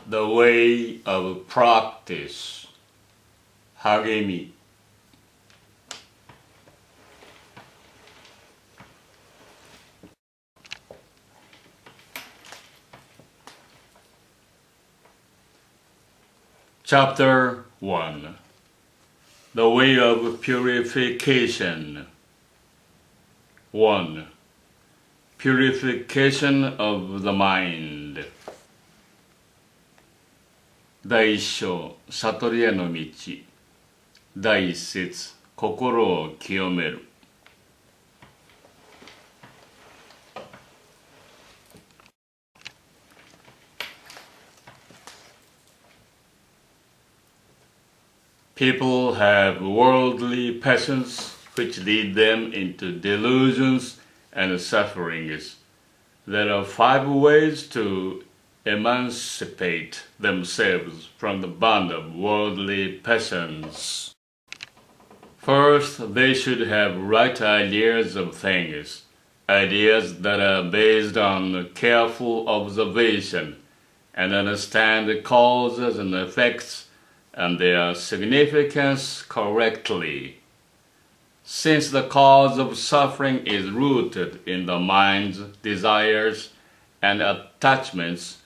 The way of practice. 励み。Chapter 1. The way of purification. 1. Purification of the mind. 第一章、悟りへの道。第一節、心を清める。People have worldly passions which lead them into delusions and sufferings. There are 5 ways to emancipate themselves from the bond of worldly passions. First, they should have right ideas of things, ideas that are based on careful observation and understand the causes and effects and their significance correctly. Since the cause of suffering is rooted in the mind's desires and attachments,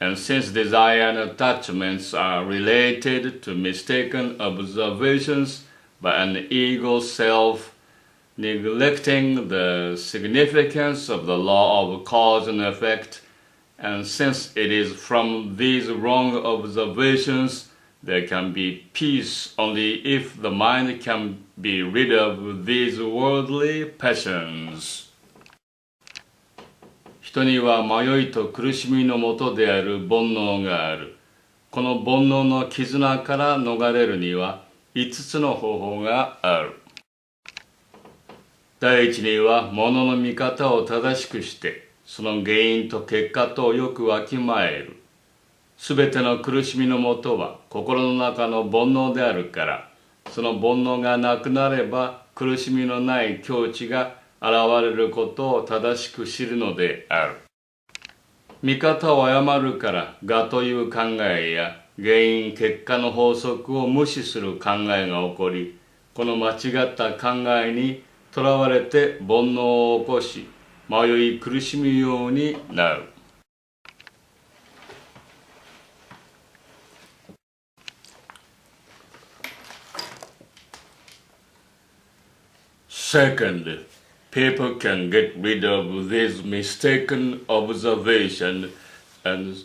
and since desire and attachments are related to mistaken observations by an ego self, neglecting the significance of the law of cause and effect, and since it is from these wrong observations there can be peace only if the mind can be rid of these worldly passions. 人には迷いと苦しみのもとである煩悩がある。この煩悩の絆から逃れるには5つの方法がある。第一には物の見方を正しくして、その原因と結果とよくわきまえる。すべての苦しみのもとは心の中の煩悩であるから、その煩悩がなくなれば苦しみのない境地が現れることを正しく知るのである。見方を誤るから我という考えや原因結果の法則を無視する考えが起こり、この間違った考えにとらわれて煩悩を起こし、迷い苦しむようになる。Second, people can get rid of this mistaken observation and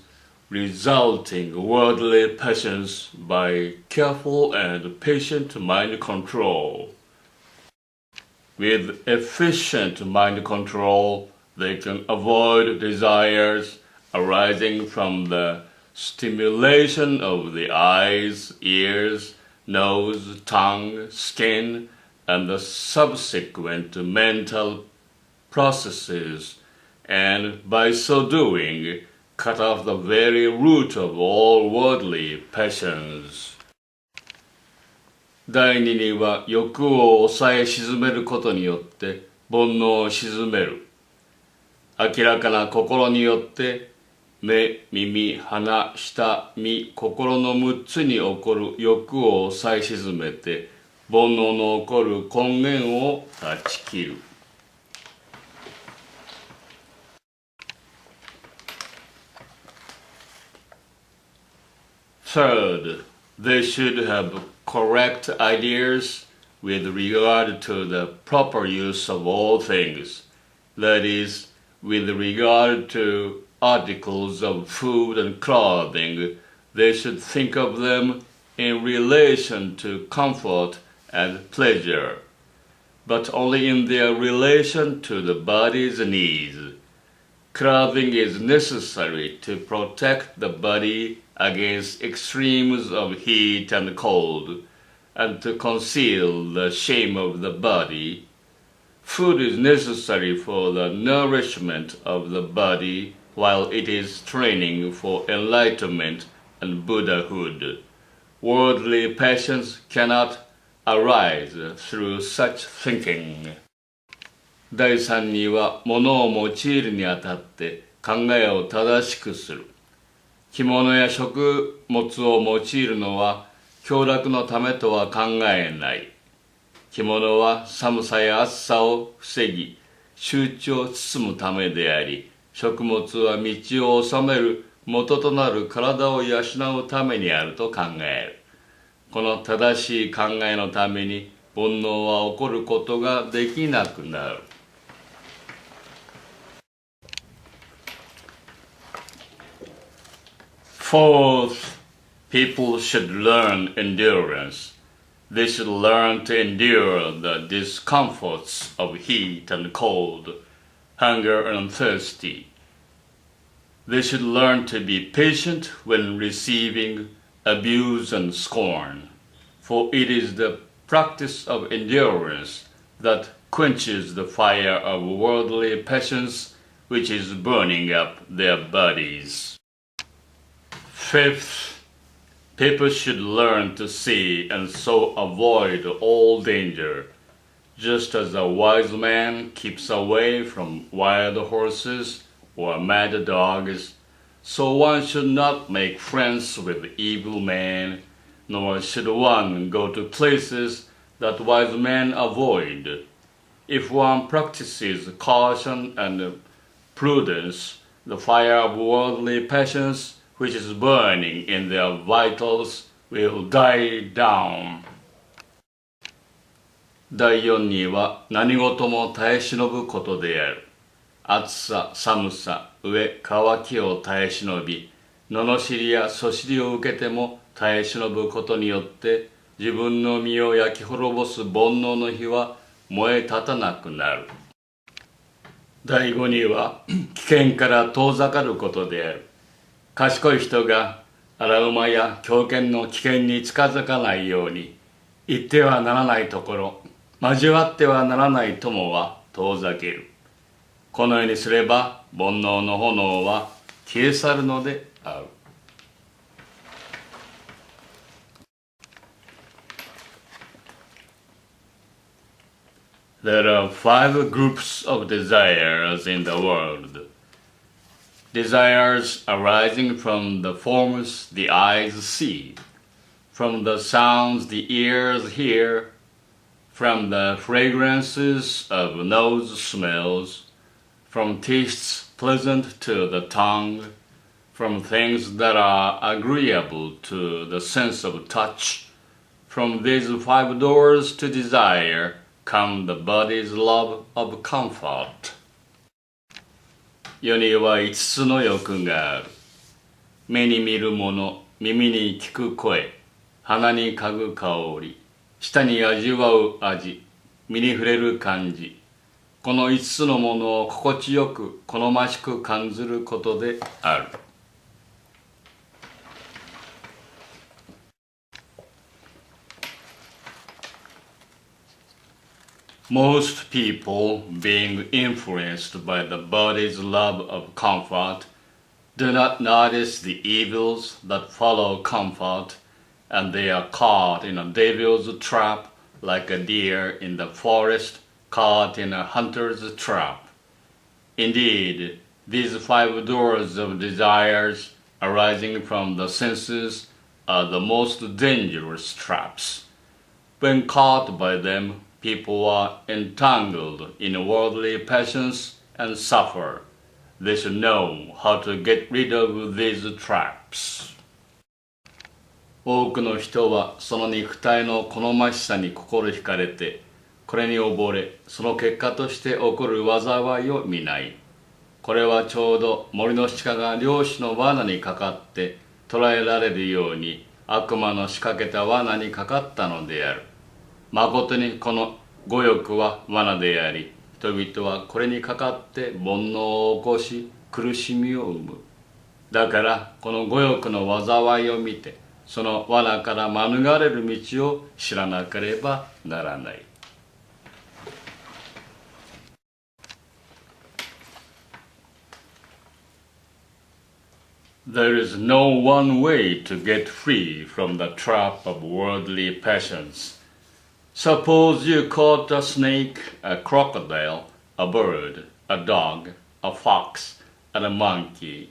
resulting worldly passions by careful and patient mind control. With efficient mind control, they can avoid desires arising from the stimulation of the eyes, ears, nose, tongue, skin, and the subsequent mental processes, and by so doing, cut off the very root of all worldly passions. 第二には欲を抑え沈めることによって煩悩を鎮める。明らかな心によって目、耳、鼻、舌、身、心の6つに起こる欲を抑え沈めて煩悩の起こる根源を断ち切る。Third, they should have correct ideas with regard to the proper use of all things. That is, with regard to articles of food and clothing, they should think of them in relation to comfort and pleasure, but only in their relation to the body's needs. Clothing is necessary to protect the body against extremes of heat and cold, and to conceal the shame of the body. Food is necessary for the nourishment of the body while it is training for enlightenment and Buddhahood. Worldly passions cannot arise through such thinking. 第三には物を用いるにあたって考えを正しくする。着物や食物を用いるのは享楽のためとは考えない。着物は寒さや暑さを防ぎ、集中を包むためであり、食物は道を治める元となる体を養うためにあると考える。この正しい考えのために煩悩は起こることができなくなる。Fourth, people should learn endurance. They should learn to endure the discomforts of heat and cold, hunger and thirsty. They should learn to be patient when receiving abuse and scorn, for it is the practice of endurance that quenches the fire of worldly passions which is burning up their bodies. Fifth, people should learn to see and so avoid all danger, just as a wise man keeps away from wild horses or mad dogs, so one should not make friends with evil men, nor should one go to places that wise men avoid. If one practices caution and prudence, the fire of worldly passions which is burning in their vitals will die down. 第4には何事も耐え忍ぶことである。暑さ、寒さ、飢え、渇きを耐え忍び、罵りやそしりを受けても耐え忍ぶことによって自分の身を焼き滅ぼす煩悩の火は燃え立たなくなる。第5には危険から遠ざかることである。賢い人が荒馬や狂犬の危険に近づかないように、行ってはならないところ、交わってはならない友は遠ざける。このようにすれば煩悩の炎は消え去るのである。There are 5 groups of desires in the world. Desires arising from the forms the eyes see, from the sounds the ears hear, from the fragrances of nose smells, from tastes pleasant to the tongue, from things that are agreeable to the sense of touch. From these 5 doors to desire come the body's love of comfort. 世には5つの欲がある。目に見るもの、耳に聞く声、鼻に嗅ぐ香り、舌に味わう味、身に触れる感じ。この5つのものを心地よく好ましく感じることである。Most people, being influenced by the body's love of comfort, do not notice the evils that follow comfort, and they are caught in a devil's trap like a deer in the forest caught in a hunter's trap. Indeed, these 5 doors of desires arising from the senses are the most dangerous traps. When caught by them, people are entangled in worldly passions and suffer. They should know how to get rid of these traps. 多くの人はその肉体の好ましさに心惹かれて、これに溺れ、その結果として起こる災いを見ない。これはちょうど森の鹿が猟師の罠にかかって捕らえられるように悪魔の仕掛けた罠にかかったのである。まことにこの五欲は罠であり、人々はこれにかかって煩悩を起こし苦しみを生む。だからこの五欲の災いを見て、その罠から免れる道を知らなければならない。There is no one way to get free from the trap of worldly passions. Suppose you caught a snake, a crocodile, a bird, a dog, a fox, and a monkey.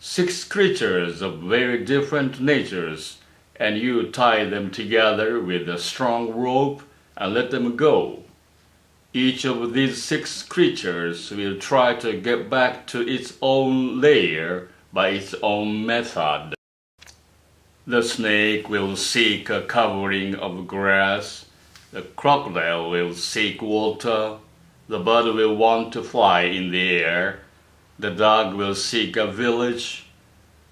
six creatures of very different natures, and you tie them together with a strong rope and let them go. Each of these six creatures will try to get back to its own lair by its own method. The snake will seek a covering of grass, the crocodile will seek water, the bird will want to fly in the air, the dog will seek a village,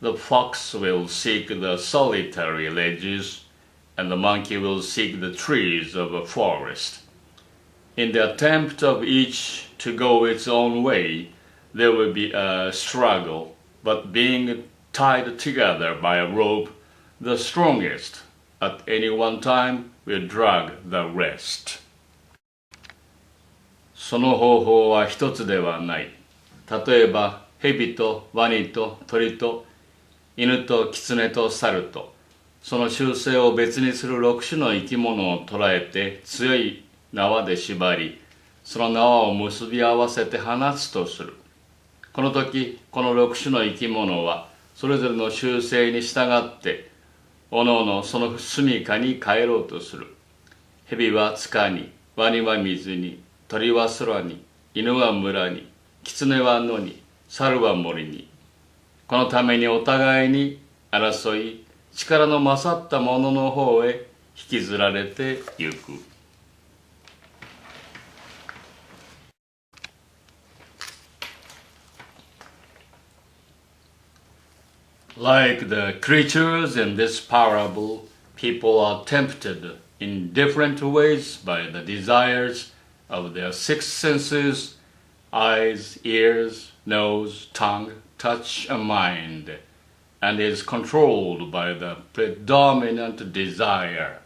the fox will seek the solitary ledges, and the monkey will seek the trees of a forest. In the attempt of each to go its own way, there will be a struggle, but being tied together by a rope, the strongest at any one time will drag the rest. その方法は一つではない。例えば、蛇とワニと鳥と犬と狐と猿と、その習性を別にする6種の生き物を捉えて強い縄で縛り、その縄を結び合わせて放つとする。この時、この6種の生き物はそれぞれの習性に従っておのおのその住処に帰ろうとする。蛇は塚に、ワニは水に、鳥は空に、犬は村に、狐は野に、猿は森に。このためにお互いに争い、力の勝った者の方へ引きずられてゆく。Like the creatures in this parable, people are tempted in different ways by the desires of their six senses, eyes, ears, nose, tongue, touch, and mind, and is controlled by the predominant desire.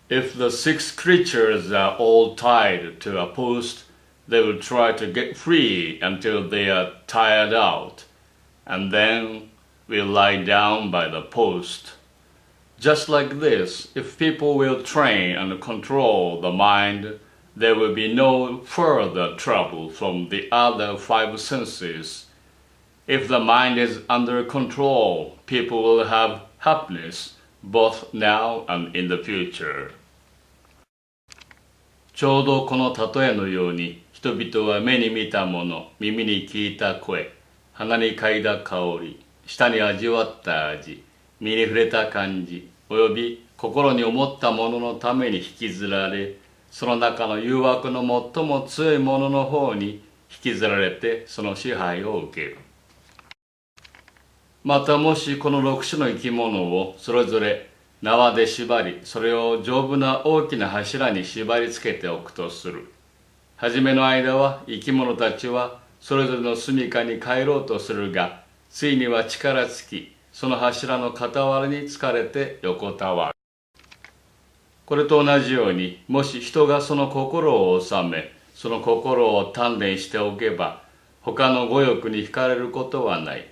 If the six creatures are all tied to a post, they will try to get free until they are tired out, and then will lie down by the post. Just like this, if people will train and control the mind, there will be no further trouble from the other five senses. If the mind is under control, people will have happiness both now and in the future. ちょうどこの例えのように、人々は目に見たもの、耳に聞いた声、鼻に嗅いだ香り、舌に味わった味、身に触れた感じ、および心に思ったもののために引きずられ、その中の誘惑の最も強いものの方に引きずられてその支配を受ける。またもしこの6種の生き物をそれぞれ縄で縛り、それを丈夫な大きな柱に縛り付けておくとする。はじめの間は生き物たちはそれぞれの住処に帰ろうとするが、ついには力尽き、その柱の傍らに疲れて横たわる。これと同じように、もし人がその心を収め、その心を鍛錬しておけば、他の語欲に惹かれることはない。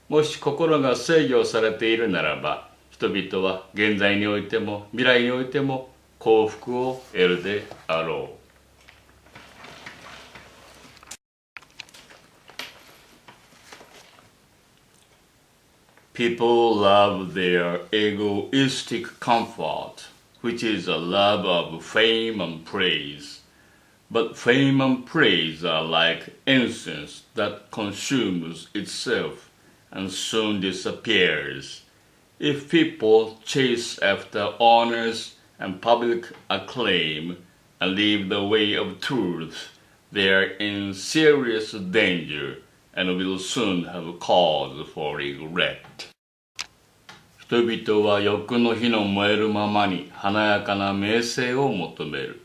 もし心が制御されているならば、人々は現在においても未来においても幸福を得るであろう。People love their egoistic comfort, which is a love of fame and praise. But fame and praise are like incense that consumes itself and soon disappears. If people chase after honors and public acclaim and leave the way of truth, they are in serious danger and will soon have cause for regret. 人々は欲の火の燃えるままに華やかな名声を求める。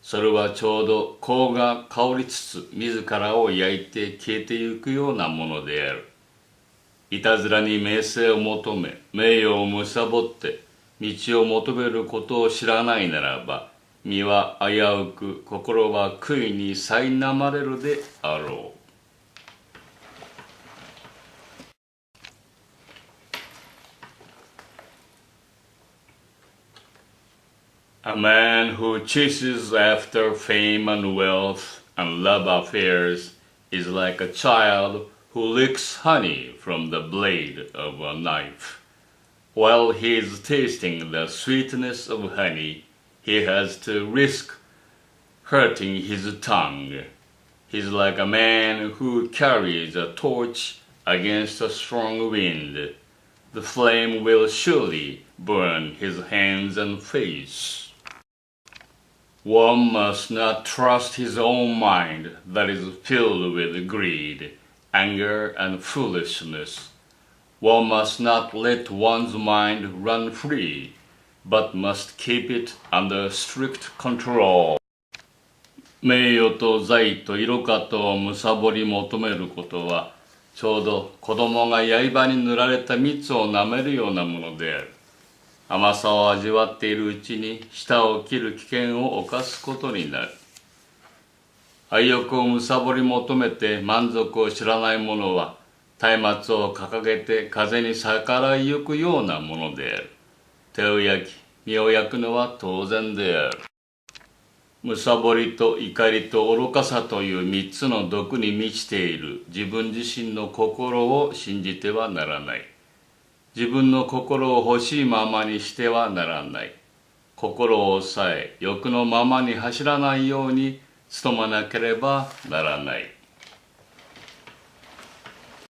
それはちょうど香が香りつつ自らを焼いて消えてゆくようなものである。いたずらに名声を求め、名誉を貪って道を求めることを知らないならば、身は危うく、心は悔いに苛まれるであろう。A man who chases after fame and wealth and love affairs is like a child who licks honey from the blade of a knife. While he is tasting the sweetness of honey, he has to risk hurting his tongue. He's like a man who carries a torch against a strong wind. The flame will surely burn his hands and face. One must not trust his own mind that is filled with greed, anger, and foolishness. One must not let one's mind run free, but must keep it under strict control. 名誉と財と色かと貪り求めることは、ちょうど子供が刃に塗られた蜜を舐めるようなものである。甘さを味わっているうちに舌を切る危険を冒すことになる。愛欲を貪り求めて満足を知らない者は、松明を掲げて風に逆らいゆくようなものである。手を焼き、身を焼くのは当然である。貪りと怒りと愚かさという三つの毒に満ちている自分自身の心を信じてはならない。自分の心を欲しいままにしてはならない。心を抑え、欲のままに走らないように努めなければならない。